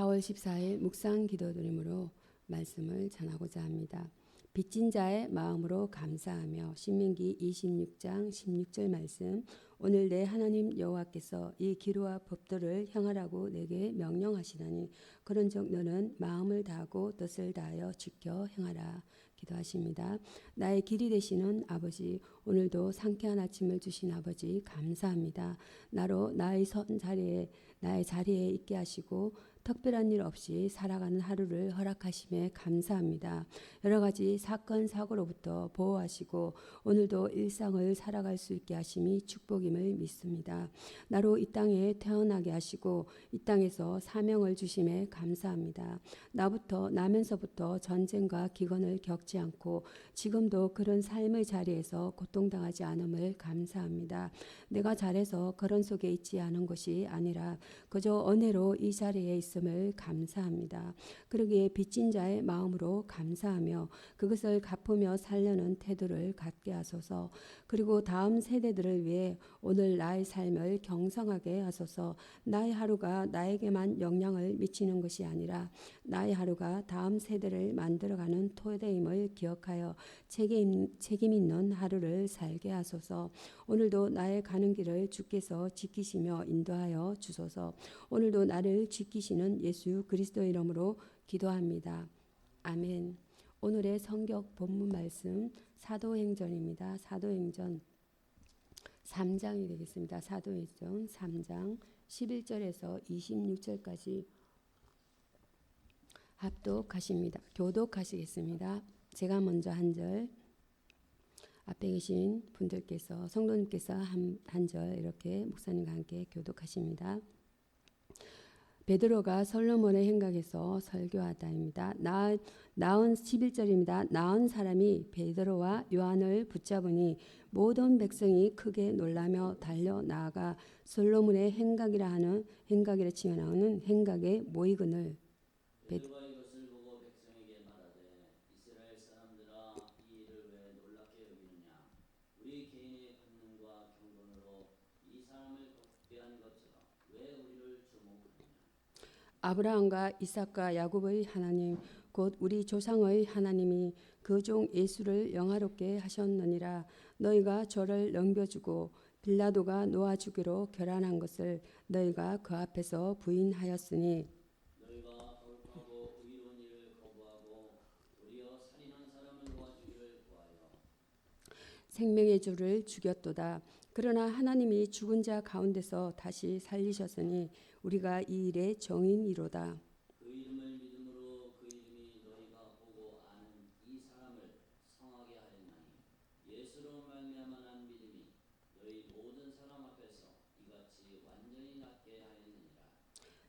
4월 14일 묵상 기도드림으로 말씀을 전하고자 합니다. 빚진 자의 마음으로 감사하며 신명기 26장 16절 말씀. 오늘 내 하나님 여호와께서 이 기류와 법도를 행하라고 내게 명령하시다니 그런즉 너는 마음을 다하고 뜻을 다하여 지켜 행하라. 기도하십니다. 나의 길이 되시는 아버지, 오늘도 상쾌한 아침을 주신 아버지 감사합니다. 나로 나의 자리에 있게 하시고 특별한 일 없이 살아가는 하루를 허락하심에 감사합니다. 여러 가지 사건 사고로부터 보호하시고 오늘도 일상을 살아갈 수 있게 하심이 축복임을 믿습니다. 나로 이 땅에 태어나게 하시고 이 땅에서 사명을 주심에 감사합니다. 나면서부터 전쟁과 기근을 겪지 않고 지금도 그런 삶의 자리에서 고통당하지 않음을 감사합니다. 내가 잘해서 그런 속에 있지 않은 것이 아니라 그저 은혜로 이 자리에 있음을 감사합니다. 그러기에 빚진 자의 마음으로 감사하며 그것을 갚으며 살려는 태도를 갖게 하소서. 그리고 다음 세대들을 위해 오늘 나의 삶을 경성하게 하소서. 나의 하루가 나에게만 영향을 미치는 것이 아니라 나의 하루가 다음 세대를 만들어가는 토대임을 기억하여 책임 있는 하루를 살게 하소서. 오늘도 나의 가는 길을 주께서 지키시며 인도하여 주소서. 오늘도 나를 지키시는 예수 그리스도의 이름으로 기도합니다. 아멘. 오늘의 성경 본문 말씀 사도행전입니다. 사도행전 3장이 되겠습니다. 사도행전 3장 11절에서 26절까지 합독하십니다. 교독하시겠습니다. 제가 먼저 한 절, 앞에 계신 분들께서 성도님께서 한 절 이렇게 목사님과 함께 교독하십니다. 베드로가 솔로몬의 행각에서 설교하다입니다. 나은 11절입니다. 나은 사람이 베드로와 요한을 붙잡으니 모든 백성이 크게 놀라며 달려 나아가 솔로몬의 행각이라 치며 나오는 행각에 모이거늘 베드로가 이것을 보고 백성에게 말하되 이스라엘 사람들아 이 일을 왜 놀랍게 여기느냐 우리 개인의 권능과 경건으로 이 사람을 겁대한 것처럼 왜 우리를 주목하느냐. 아브라함과 이삭과 야곱의 하나님 곧 우리 조상의 하나님이 그 종 예수를 영화롭게 하셨느니라. 너희가 저를 넘겨주고 빌라도가 놓아주기로 결단한 것을 너희가 그 앞에서 부인하였으니 너희가 거룩하고 의로운 일을 거부하고 도리어 살인한 사람을 놓아주기를 구하여 생명의 주를 죽였도다. 그러나 하나님이 죽은 자 가운데서 다시 살리셨으니 우리가 이 일의 정인이로다. 그 이름을 믿음으로 그 이름이 너희가 보고 아는 이 사람을 성하게 하였나니 예수로 말미암아 난 믿음이 너희 모든 사람 앞에서 이같이 완전히 낫게 하였느니라.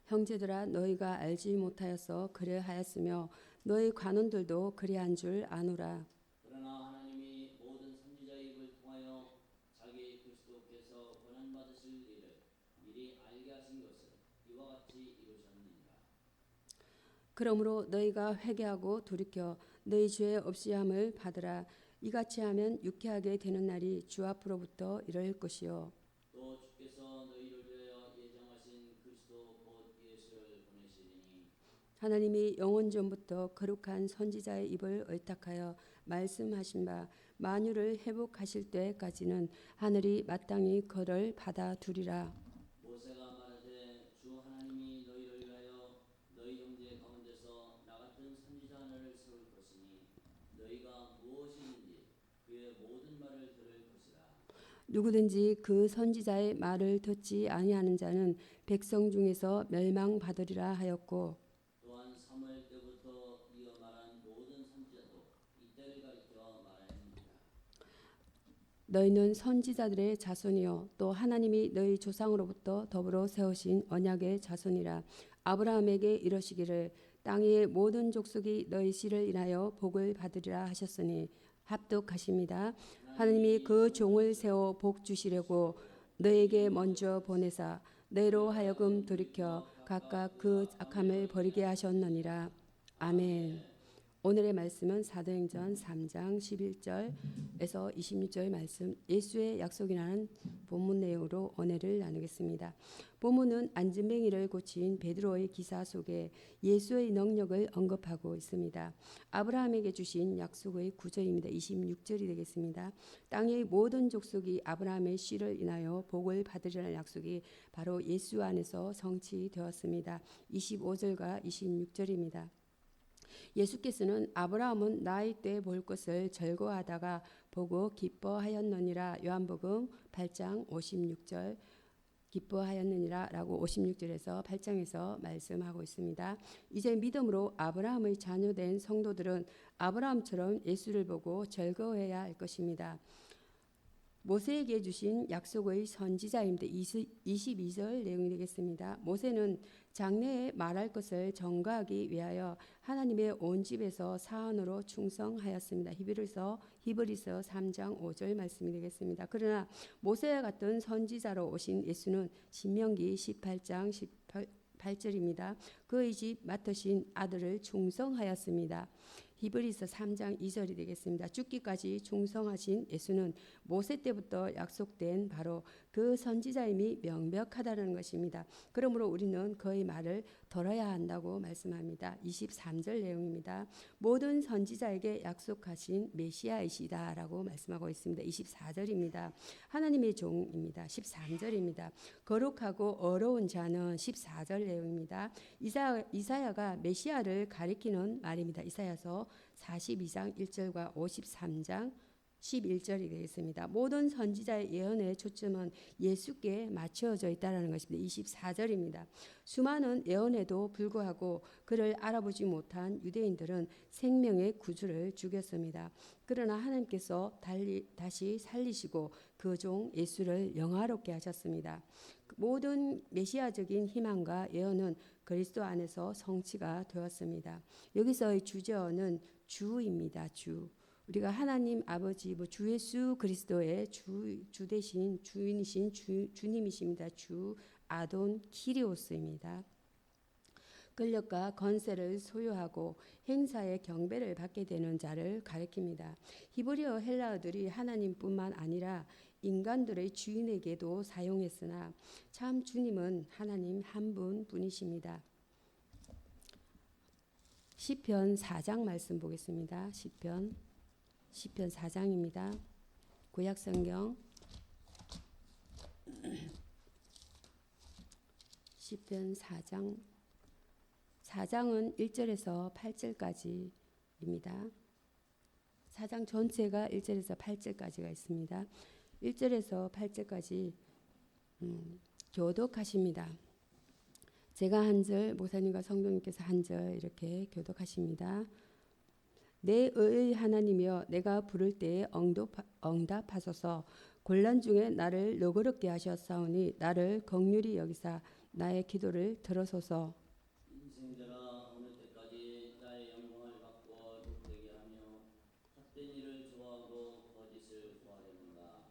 형제들아 너희가 알지 못하여서 그래하였으며 너희 관원들도 그래한 줄 아노라. 그러나 하나님이 모든 선지자의 입을 통하여 자기 그리스도께서 고난 받으실 일을 미리 알게 하신 것을 이와 같이 이루셨느니라. 그러므로 너희가 회개하고 돌이켜 너희 죄 없이함을 받으라. 이같이 하면 유쾌하게 되는 날이 주 앞으로부터 이를 것이요 또 주께서 너희를 위하여 예정하신 그리스도 곧 예수를 보내시리니 하나님이 영원 전부터 거룩한 선지자의 입을 의탁하여 말씀하신 바 만유를 회복하실 때까지는 하늘이 마땅히 그를 받아두리라. 모세가 말하되 주 하나님이 너희를 위하여 너희 형제 가운데서 나 같은 선지자 하나를 세울 것이니 너희가 무엇이 있는지 그의 모든 말을 들을 것이라. 누구든지 그 선지자의 말을 듣지 아니하는 자는 백성 중에서 멸망받으리라 하였고 또한 사무엘 때부터 이어 말한 모든 선지자도 이때를 가리켜 말하였느니라. 너희는 선지자들의 자손이요 또 하나님이 너희 조상으로부터 더불어 세우신 언약의 자손이라. 아브라함에게 이러시기를 땅 위의 모든 족속이 너희 씨를 인하여 복을 받으리라 하셨으니 합독하십니다. 하나님이 그 종을 세워 복 주시려고 너에게 먼저 보내사 너희로 하여금 돌이켜 각각 그 악함을 버리게 하셨느니라. 아멘. 오늘의 말씀은 사도행전 3장 11절에서 26절 말씀, 예수의 약속이라는 본문 내용으로 은혜를 나누겠습니다. 본문은 안진뱅이를 고친 베드로의 기사 속에 예수의 능력을 언급하고 있습니다. 아브라함에게 주신 약속의 구절입니다. 26절이 되겠습니다. 땅의 모든 족속이 아브라함의 씨를 인하여 복을 받으리라는 약속이 바로 예수 안에서 성취되었습니다. 25절과 26절입니다. 예수께서는 아브라함은 나이 때 볼 것을 즐거워하다가 보고 기뻐하였느니라. 요한복음 8장 56절 기뻐하였느니라 라고 56절에서 8장에서 말씀하고 있습니다. 이제 믿음으로 아브라함의 자녀된 성도들은 아브라함처럼 예수를 보고 즐거워해야 할 것입니다. 모세에게 주신 약속의 선지자입니다. 22절 내용이 되겠습니다. 모세는 장래에 말할 것을 전가하기 위하여 하나님의 온 집에서 사원으로 충성하였습니다. 히브리서 3장 5절 말씀이 되겠습니다. 그러나 모세와 같은 선지자로 오신 예수는 신명기 18장 18절입니다. 그의 집 맡으신 아들을 충성하였습니다. 히브리서 3장 2절이 되겠습니다. 죽기까지 충성하신 예수는 모세 때부터 약속된 바로 그 선지자임이 명백하다는 것입니다. 그러므로 우리는 그의 말을 들어야 한다고 말씀합니다. 23절 내용입니다. 모든 선지자에게 약속하신 메시아이시다라고 말씀하고 있습니다. 24절입니다. 하나님의 종입니다. 13절입니다. 거룩하고 어려운 자는 14절 내용입니다. 이사야가 메시아를 가리키는 말입니다. 이사야서 42장 1절과 53장 11절이 되겠습니다. 모든 선지자의 예언의 초점은 예수께 맞춰져 있다는 것입니다. 24절입니다. 수많은 예언에도 불구하고 그를 알아보지 못한 유대인들은 생명의 구주를 죽였습니다. 그러나 하나님께서 다시 살리시고 그 종 예수를 영화롭게 하셨습니다. 모든 메시아적인 희망과 예언은 그리스도 안에서 성취가 되었습니다. 여기서의 주제어는 주입니다. 주. 우리가 하나님 아버지 주 예수 그리스도의 주 대신 주인이신 주님이십니다. 주 아돈 키리오스입니다. 권력과 권세를 소유하고 행사의 경배를 받게 되는 자를 가리킵니다. 히브리어 헬라어들이 하나님뿐만 아니라 인간들의 주인에게도 사용했으나 참 주님은 하나님 한 분뿐이십니다. 시편 4장 말씀 보겠습니다. 시편 4장입니다. 구약성경 시편 4장은 1절에서 8절까지입니다. 4장 전체가 1절에서 8절까지가 있습니다. 1절에서 8절까지 교독하십니다. 제가 한 절, 목사님과 성도님께서 한 절 이렇게 교독하십니다. 내 의의 하나님이여 내가 부를 때에 응답하소서. 곤란 중에 나를 너그럽게 하셨사오니 나를 긍휼히 여기사 나의 기도를 들으소서. 인생들아 어느 때까지 나의 영광을 바꾸어 독되게 하며 헛된 일을 좋아하고 거짓을 구하려는가.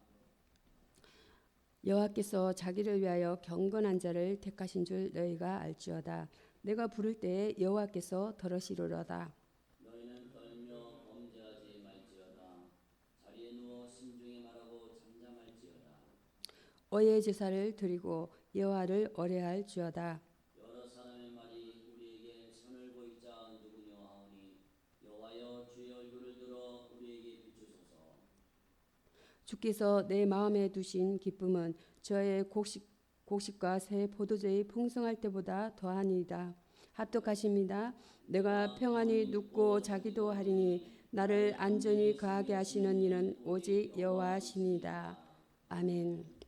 여호와께서 자기를 위하여 경건한 자를 택하신 줄 너희가 알지어다. 내가 부를 때에 여호와께서 들으시리로다. 너희는 떨며 범죄하지 말지어다. 자리에 누워 신중히 말하고 잠잠할지어다. 어의 제사를 드리고 여호와를 어뢰할지어다. 여러 사람의 말이 우리에게 선을 보이자 누구냐 하오니 여호와여 주의 얼굴을 들어 우리에게 비추소서. 주께서 내 마음에 두신 기쁨은 저의 곡식과 새 포도주의 풍성할 때보다 더하니이다. 합독하십니다. 내가 평안히 눕고 자기도 하리니 나를 안전히 거하게 하시는 이는 오직 여호와시니이다. 아멘.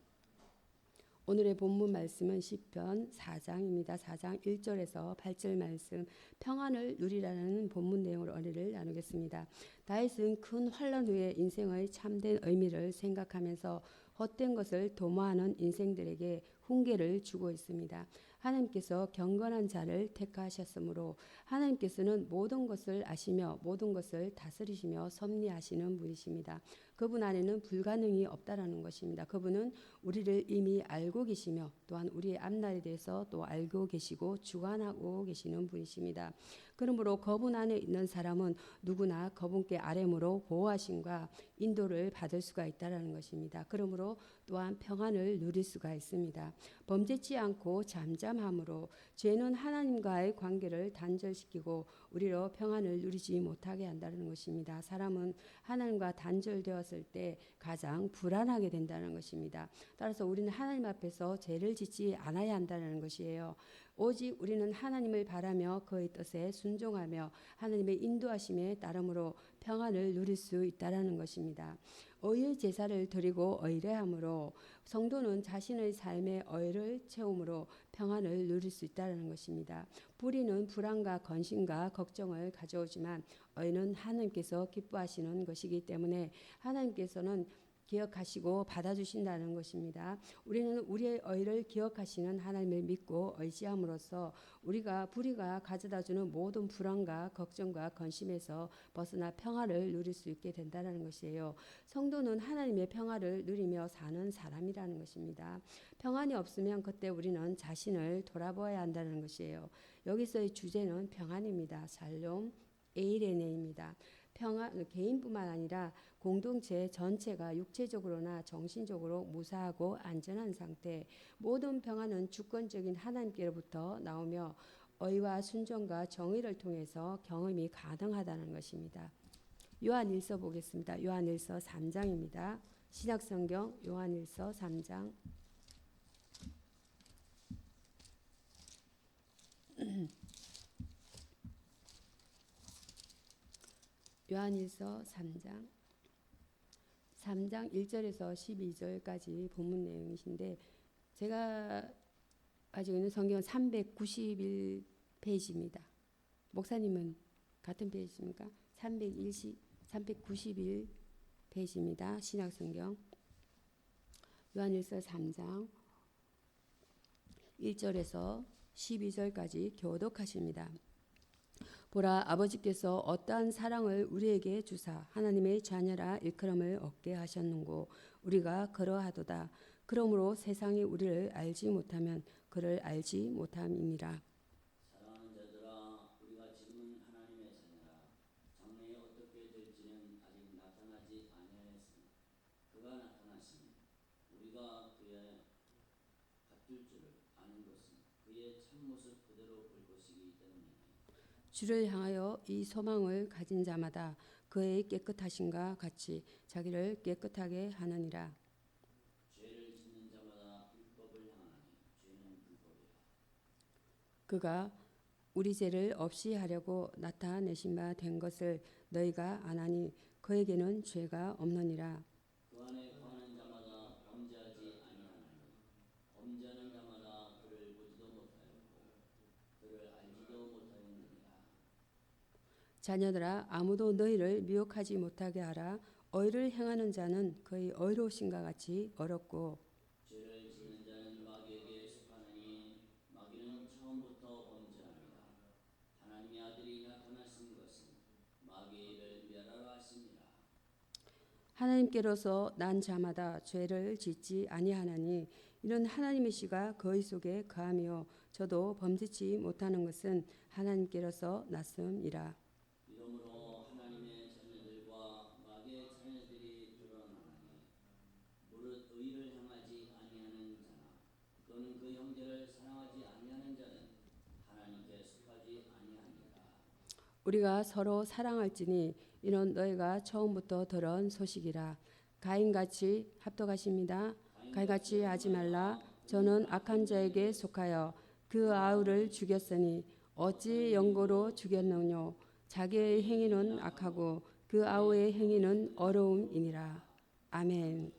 오늘의 본문 말씀은 시편 4장입니다. 4장 1절에서 8절 말씀, 평안을 누리라는 본문 내용으로 은혜를 나누겠습니다. 다윗은 큰 환난 후에 인생의 참된 의미를 생각하면서 헛된 것을 도모하는 인생들에게 훈계를 주고 있습니다. 하나님께서 경건한 자를 택하셨으므로 하나님께서는 모든 것을 아시며 모든 것을 다스리시며 섭리하시는 분이십니다. 그분 안에는 불가능이 없다라는 것입니다. 그분은 우리를 이미 알고 계시며 또한 우리의 앞날에 대해서 또 알고 계시고 주관하고 계시는 분이십니다. 그러므로 그분 안에 있는 사람은 누구나 그분께 아뢰므로 보호하심과 인도를 받을 수가 있다라는 것입니다. 그러므로 또한 평안을 누릴 수가 있습니다. 범죄치 않고 잠잠함으로 죄는 하나님과의 관계를 단절시키고 우리로 평안을 누리지 못하게 한다는 것입니다. 사람은 하나님과 단절되었을 때 가장 불안하게 된다는 것입니다. 따라서 우리는 하나님 앞에서 죄를 짓지 않아야 한다는 것이에요. 오직 우리는 하나님을 바라며 그의 뜻에 순종하며 하나님의 인도하심에 따름으로 평안을 누릴 수 있다라는 것입니다. 의의 제사를 드리고 의뢰함으로 성도는 자신의 삶의 의를 채움으로 평안을 누릴 수 있다는 것입니다. 불의는 불안과 건심과 걱정을 가져오지만 의는 하나님께서 기뻐하시는 것이기 때문에 하나님께서는 기억하시고 받아주신다는 것입니다. 우리는 우리의 의를 기억하시는 하나님을 믿고 의지함으로써 우리가 불의가 가져다주는 모든 불안과 걱정과 건심에서 벗어나 평화를 누릴 수 있게 된다는 것이에요. 성도는 하나님의 평화를 누리며 사는 사람이라는 것입니다. 평안이 없으면 그때 우리는 자신을 돌아보아야 한다는 것이에요. 여기서의 주제는 평안입니다. 샬롬 에이레네입니다. 평안, 개인뿐만 아니라 공동체 전체가 육체적으로나 정신적으로 무사하고 안전한 상태, 모든 평안은 주권적인 하나님께로부터 나오며 의와 순종과 정의를 통해서 경험이 가능하다는 것입니다. 요한일서 보겠습니다. 요한일서 3장입니다. 신약성경 요한일서 3장 요한일서 3장 1절에서 12절까지 본문 내용이신데 제가 가지고 있는 성경은 391페이지입니다. 목사님은 같은 페이지입니까? 391페이지입니다. 신약성경 요한일서 3장 1절에서 12절까지 교독하십니다. 보라, 아버지께서 어떠한 사랑을 우리에게 주사 하나님의 자녀라 일컬음을 얻게 하셨는고 우리가 그러하도다. 그러므로 세상이 우리를 알지 못하면 그를 알지 못함이니라. 사랑하는 자들아, 우리가 지금은 하나님의 자녀라. 장래에 어떻게 될지는 아직 나타나지 아니하였으나 그가 나타나시면 우리가 그의 같을 줄을 아는 것은 그의 참모습 그대로 볼 것이기 때문이니 주를 향하여 이 소망을 가진 자마다 그의 깨끗하심과 같이 자기를 깨끗하게 하느니라. 죄를 짓는 자마다 율법을 향하니 죄는 불법이라. 그가 우리 죄를 없이 하려고 나타내신 바 된 것을 너희가 아나니 그에게는 죄가 없느니라. 그 안에 거하는 자마다 범죄하지 아니하나니 범죄하는 자마다 그를 보지도 못하였고 그를 알지도 못하였느니라. 자녀들아, 아무도 너희를 미혹하지 못하게 하라. 의를 행하는 자는 그의 의로우심과 같이 어렵고 죄를 짓는 자는 마귀에게 속하느니 마귀는 처음부터 범죄하니라. 하나님의 아들이 나타나신 것은 마귀의 일을 멸하러 하심이라. 하나님께로서 난 자마다 죄를 짓지 아니하나니 이는 하나님의 씨가 그의 속에 거하며 저도 범죄치 못하는 것은 하나님께로서 났음이라. 이러므로 하나님의 자녀들과 마귀의 자녀들이 드러나나니 무릇 의를 행하지 아니하는 자나 또는 그 형제를 사랑하지 아니하는 자는 하나님께 속하지 아니하니라. 우리가 서로 사랑할지니 이는 너희가 처음부터 들은 소식이라. 가인같이 합독하십니다. 가인같이 하지 말라. 저는 악한 자에게 속하여 그 아우를 죽였으니 어찌 영고로 죽였느뇨. 자기의 행위는 악하고 그 아우의 행위는 어려움이니라. 아멘.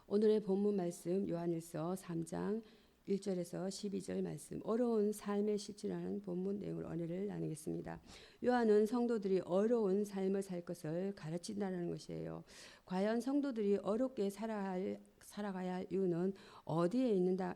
오늘의 본문 말씀 요한일서 3장 1절에서 12절 말씀, 어려운 삶의 실천하는 본문 내용을 은혜를 나누겠습니다. 요한은 성도들이 어려운 삶을 살 것을 가르친다는 것이에요. 과연 성도들이 어렵게 살아야 할 살아가야 할 이유는 어디에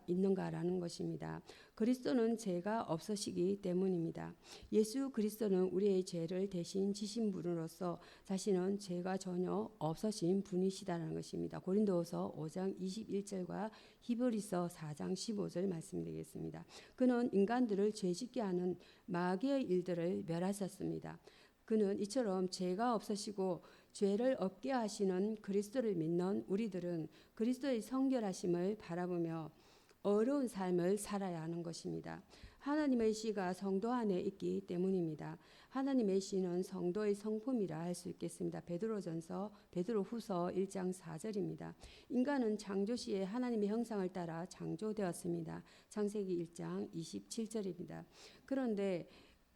있는가라는 것입니다. 그리스도는 죄가 없으시기 때문입니다. 예수 그리스도는 우리의 죄를 대신 지신 분으로서 자신은 죄가 전혀 없으신 분이시다는 것입니다. 고린도후서 5장 21절과 히브리서 4장 15절 말씀드리겠습니다. 그는 인간들을 죄짓게 하는 마귀의 일들을 멸하셨습니다. 그는 이처럼 죄가 없으시고 죄를 없게 하시는 그리스도를 믿는 우리들은 그리스도의 성결하심을 바라보며 어려운 삶을 살아야 하는 것입니다. 하나님의 씨가 성도 안에 있기 때문입니다. 하나님의 씨는 성도의 성품이라 할 수 있겠습니다. 베드로후서 1장 4절입니다. 인간은 창조 시에 하나님의 형상을 따라 창조되었습니다. 창세기 1장 27절입니다.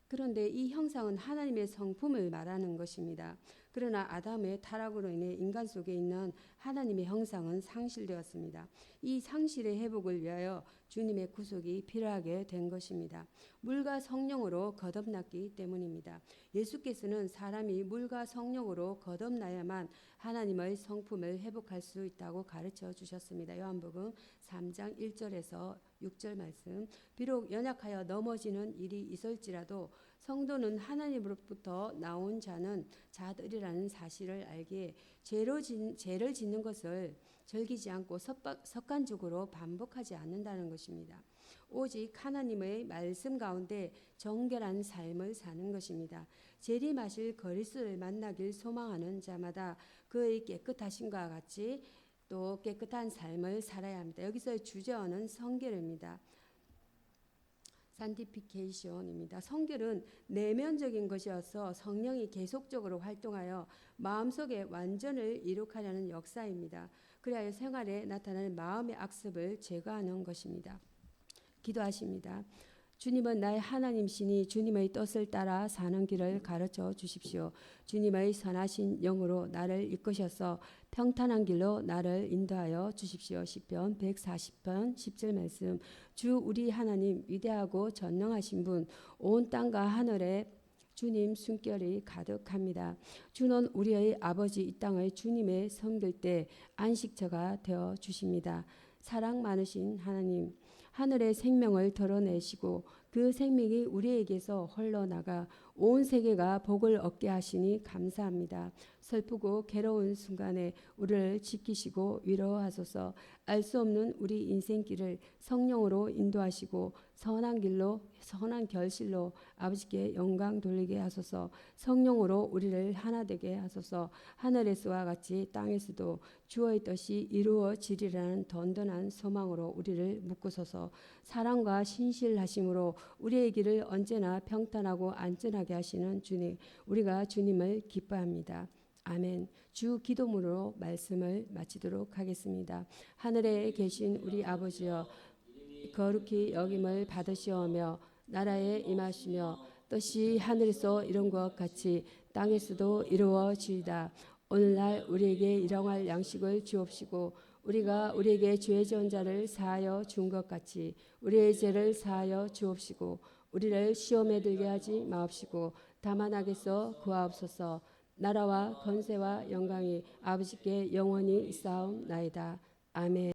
그런데 이 형상은 하나님의 성품을 말하는 것입니다. 그러나 아담의 타락으로 인해 인간 속에 있는 하나님의 형상은 상실되었습니다. 이 상실의 회복을 위하여 주님의 구속이 필요하게 된 것입니다. 물과 성령으로 거듭났기 때문입니다. 예수께서는 사람이 물과 성령으로 거듭나야만 하나님의 성품을 회복할 수 있다고 가르쳐 주셨습니다. 요한복음 3장 1절에서 6절 말씀. 비록 연약하여 넘어지는 일이 있을지라도 성도는 하나님으로부터 나온 자들이라는 사실을 알기에 죄를 짓는 것을 즐기지 않고 습관적으로 반복하지 않는다는 것입니다. 오직 하나님의 말씀 가운데 정결한 삶을 사는 것입니다. 재림하실 그리스도를 만나길 소망하는 자마다 그의 깨끗하심과 같이 또 깨끗한 삶을 살아야 합니다. 여기서의 주제어는 성결입니다. 산티피케이션입니다. 성결은 내면적인 것이어서 성령이 계속적으로 활동하여 마음속의 완전을 이룩하려는 역사입니다. 그리하여 생활에 나타나는 마음의 악습을 제거하는 것입니다. 기도하십니다. 주님은 나의 하나님이시니 주님의 뜻을 따라 사는 길을 가르쳐 주십시오. 주님의 선하신 영으로 나를 이끄셔서 평탄한 길로 나를 인도하여 주십시오. 시편 140편 10절 말씀. 주 우리 하나님 위대하고 전능하신 분, 온 땅과 하늘에 주님 숨결이 가득합니다. 주는 우리의 아버지 이 땅의 주님의 섬길 때 안식처가 되어 주십니다. 사랑 많으신 하나님, 하늘의 생명을 드러내시고 그 생명이 우리에게서 흘러나가 온 세계가 복을 얻게 하시니 감사합니다. 슬프고 괴로운 순간에 우리를 지키시고 위로하소서. 알 수 없는 우리 인생길을 성령으로 인도하시고 선한 결실로 아버지께 영광 돌리게 하소서. 성령으로 우리를 하나 되게 하소서. 하늘에서와 같이 땅에서도 주의 뜻이 이루어지리라는 든든한 소망으로 우리를 묶으소서. 사랑과 신실하심으로 우리의 길을 언제나 평탄하고 안전하게 하시는 주님, 우리가 주님을 기뻐합니다. 아멘. 주 기도문으로 말씀을 마치도록 하겠습니다. 하늘에 계신 우리 아버지여, 거룩히 여김을 받으시오며 나라에 임하시며 뜻이 하늘에서 이룬 것 같이 땅에서도 이루어지이다. 오늘날 우리에게 일용할 양식을 주옵시고 우리가 우리에게 죄 지은 자를 사하여 준 것 같이 우리의 죄를 사하여 주옵시고 우리를 시험에 들게 하지 마옵시고 다만 악에서 구하옵소서. 나라와 권세와 영광이 아버지께 영원히 있사옵나이다. 아멘.